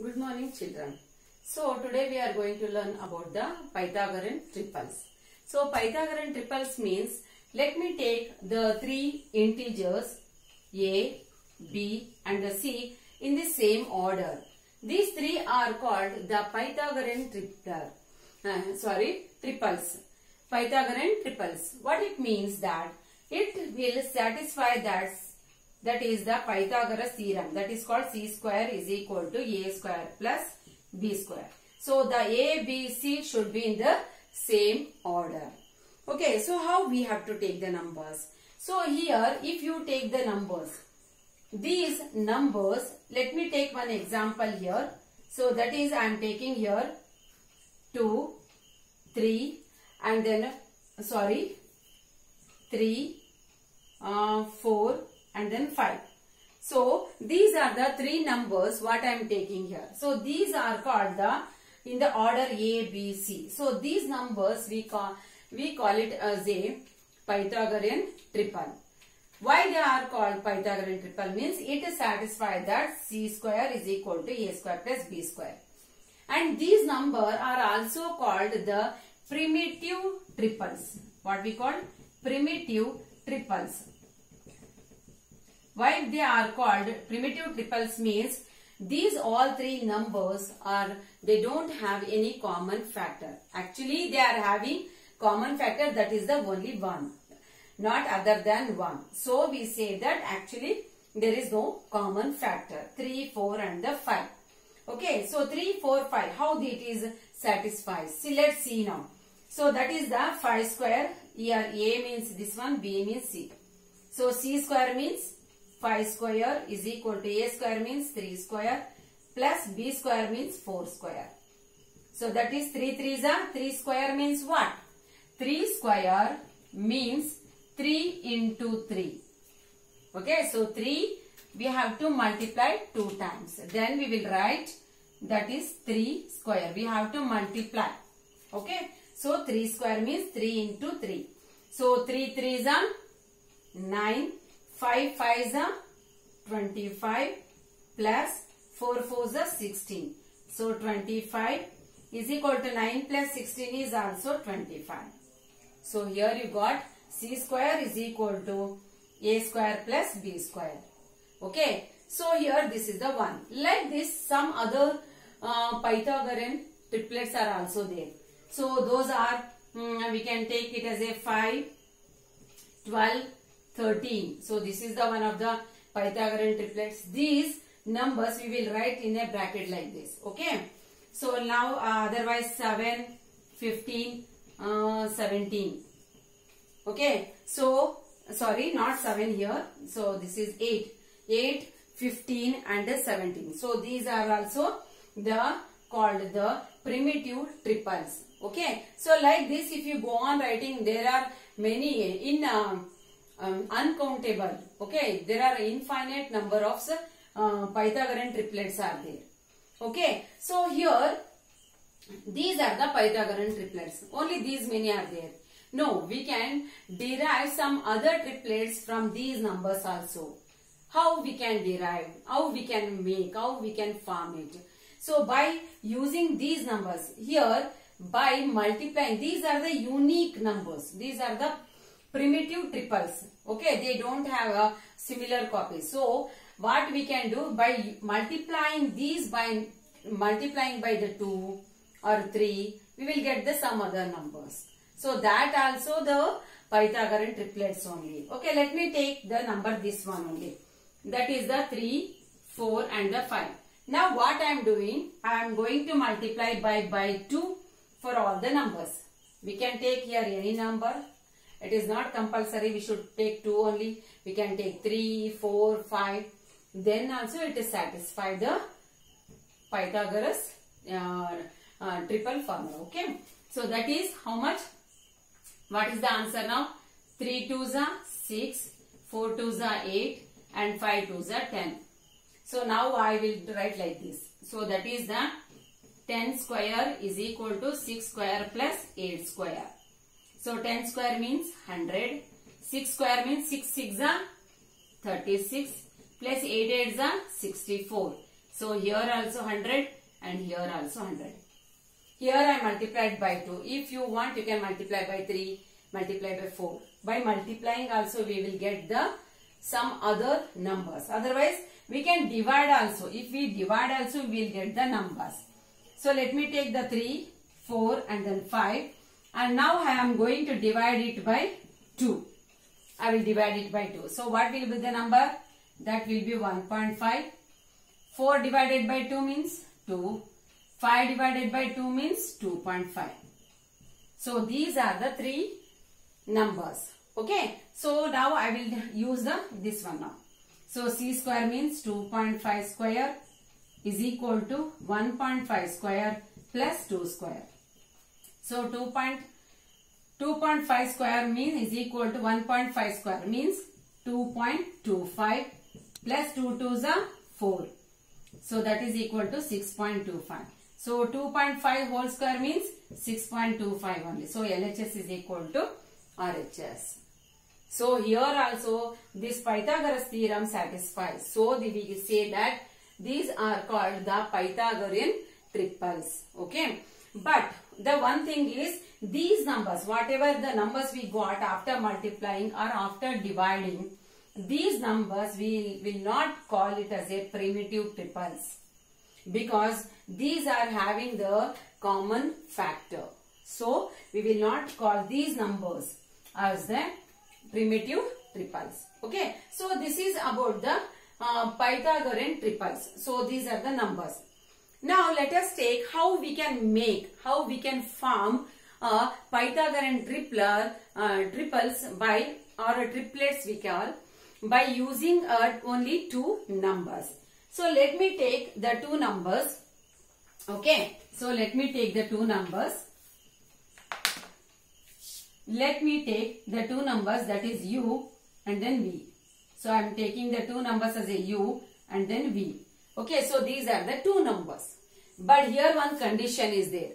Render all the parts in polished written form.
Good morning, children. So today we are going to learn about the Pythagorean triples. So Pythagorean triples means, let me take the three integers a, b and the c in the same order. These three are called the Pythagorean triples. Pythagorean triples. What it means that it will satisfy that is the Pythagoras theorem, that is called c square is equal to a square plus b square. So the a, b, c should be in the same order. Okay, so how we have to take the numbers? So here if you take the numbers, these numbers, let me take one example here. So that is I am taking here 2, 3 and then 3, 4 and then 5. So these are the three numbers what I am taking here. So these are called in the order A, B, C. So these numbers we call it as a Pythagorean triple. Why they are called Pythagorean triple means it satisfies that c square is equal to a square plus b square. And these numbers are also called the primitive triples. What we call primitive triples. Why they are called primitive triples means these all three numbers they don't have any common factor. Actually they are having common factor, that is the only one, not other than 1. So we say that actually there is no common factor, 3, 4 and the 5. Okay, so 3, 4, 5, how it is satisfied? See, let's see now. So that is the 5 square. Here a means this one, b means c. So c square means 5 square is equal to a square means 3 square plus b square means 4 square. So that is 3 3s are 3 square means what? 3 square means 3 into 3. Okay, so 3 we have to multiply 2 times. Then we will write that is 3 square. We have to multiply. Okay, so 3 square means 3 into 3. So 3 3s are 9. 5 5s are 25 plus 4 4s are 16. So 25 is equal to 9 plus 16 is also 25. So here you got c square is equal to a square plus b square. Okay. So here this is the one. Like this some other Pythagorean triplets are also there. So those are we can take it as a 5, 12, 13. So this is the one of the Pythagorean triplets. These numbers we will write in a bracket like this. Okay. So now otherwise 7, 15, 17. Okay. So sorry, not 7 here. So this is 8, 15 and 17. So these are also called the primitive triples. Okay. So like this if you go on writing, there are many in uncountable. Okay, there are infinite number of Pythagorean triplets are there. Okay, so here these are the Pythagorean triplets. Only these many are there. No, we can derive some other triplets from these numbers also. How we can derive? How we can make? How we can form it? So by using these numbers here, by multiplying, these are the unique numbers. These are the primitive triples. Okay, they don't have a similar copy. So what we can do, by multiplying these by multiplying by the 2 or 3, we will get the some other numbers. So that also the Pythagorean triplets only. Okay, let me take the number this one only. That is the 3, 4 and the 5. Now what I am doing, I am going to multiply by 2 for all the numbers. We can take here any number. It is not compulsory we should take 2 only. We can take 3, 4, 5. Then also it is satisfy the Pythagoras triple formula. Okay. So that is how much? What is the answer now? 3 2s are 6, 4 2s are 8 and 5 2s are 10. So now I will write like this. So that is the 10 square is equal to 6 square plus 8 square. So 10 square means 100. 6 square means 6 6 are 36 plus 8 8s are 64. So here also 100 and here also 100. Here I multiplied by 2. If you want, you can multiply by 3, multiply by 4. By multiplying also we will get the some other numbers. Otherwise we can divide also. If we divide also we will get the numbers. So let me take the 3, 4 and then 5. And now I am going to divide it by 2. I will divide it by 2. So what will be the number? That will be 1.5. 4 divided by 2 means 2. 5 divided by 2 means 2.5. So these are the 3 numbers. Okay. So now I will use this one now. So c square means 2.5 square is equal to 1.5 square plus 2 square. So 2.5 square means is equal to 1.5 square means 2.25 plus 2 2s are 4. So that is equal to 6.25. So 2.5 whole square means 6.25 only. So LHS is equal to RHS. So here also this Pythagoras theorem satisfies. So we say that these are called the Pythagorean triples. Okay. But the one thing is these numbers, whatever the numbers we got after multiplying or after dividing, these numbers we will not call it as a primitive triples because these are having the common factor. So we will not call these numbers as the primitive triples. Okay. So this is about the Pythagorean triples. So these are the numbers. Now let us take how we can form a Pythagorean triples by or triplets we call by using only 2 numbers. So let me take the 2 numbers. Okay. So let me take the 2 numbers. Let me take the 2 numbers, that is u and then v. So I am taking the 2 numbers as a u and then v. Okay, so these are the 2 numbers. But here one condition is there.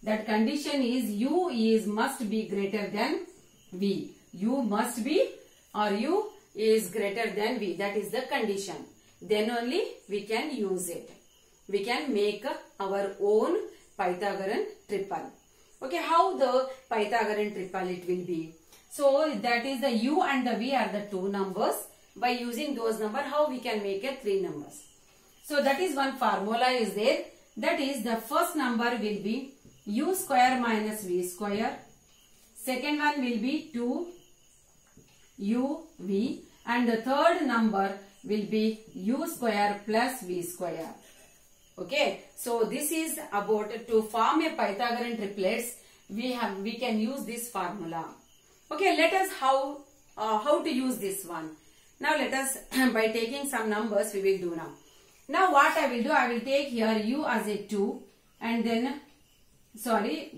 That condition is u must be greater than v. U must be or u is greater than v. That is the condition. Then only we can use it. We can make our own Pythagorean triple. Okay, how the Pythagorean triple it will be? So that is the u and the v are the 2 numbers. By using those numbers, how we can make a 3 numbers? So that is one formula is there. That is the first number will be u square minus v square. Second one will be 2uv and the third number will be u square plus v square. Okay, so this is about to form a Pythagorean triplets. We can use this formula. Okay, let us how to use this one. Now let us by taking some numbers we will do now. Now what I will do, I will take here u as a 2 and then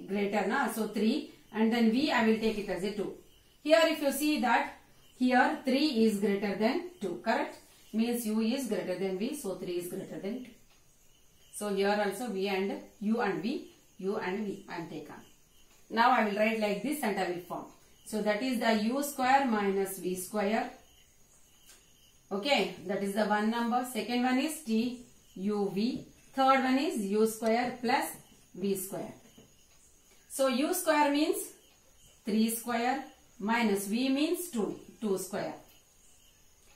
greater na, so 3 and then v I will take it as a 2. Here if you see that here 3 is greater than 2, correct? Means u is greater than v, so 3 is greater than 2. So here also v and u and v I am taken. Now I will write like this and I will form. So that is the u square minus v square. Okay, that is the one number. Second one is t u v. Third one is u square plus v square. So u square means 3 square minus v means 2 square.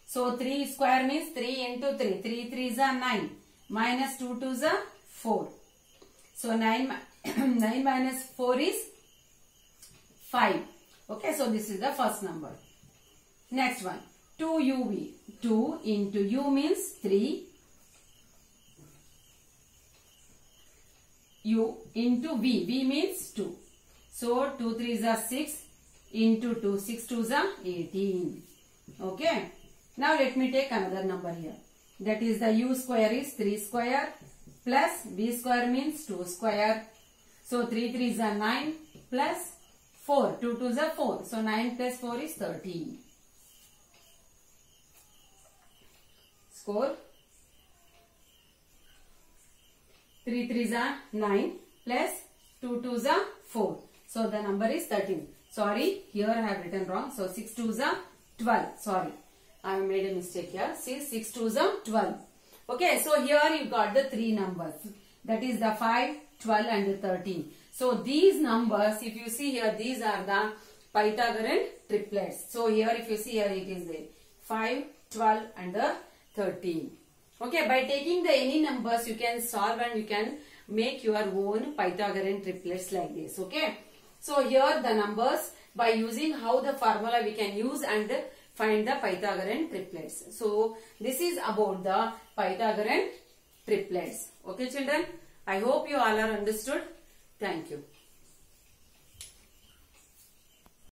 So 3 square means 3 into 3. 3 3s are 9 minus 2 2s are 4. So 9 minus 4 is 5. Okay, so this is the first number. Next one, 2uv. 2 into u means 3. U into v. V means 2. So 2 3s are 6 into 2. 6 2s are 18. Okay. Now let me take another number here. That is the u square is 3 square plus v square means 2 square. So 3 3s are 9 plus 4. 2 2s are 4. So 9 plus 4 is 13. Score 3 3s are 9 plus 2 2s are 4. So the number is 13. Sorry, here I have written wrong. So 6 2s are 12. Sorry, I have made a mistake here. See, 6 2s are 12. Okay, so here you got the three numbers. That is the 5, 12 and the 13. So these numbers, if you see here, these are the Pythagorean triplets. So here if you see here, it is the 5, 12 and the 13. Okay, by taking the any numbers you can solve and you can make your own Pythagorean triplets like this. Okay, so here the numbers, by using how the formula we can use and find the Pythagorean triplets. So this is about the Pythagorean triplets. Okay children, I hope you all are understood. Thank you.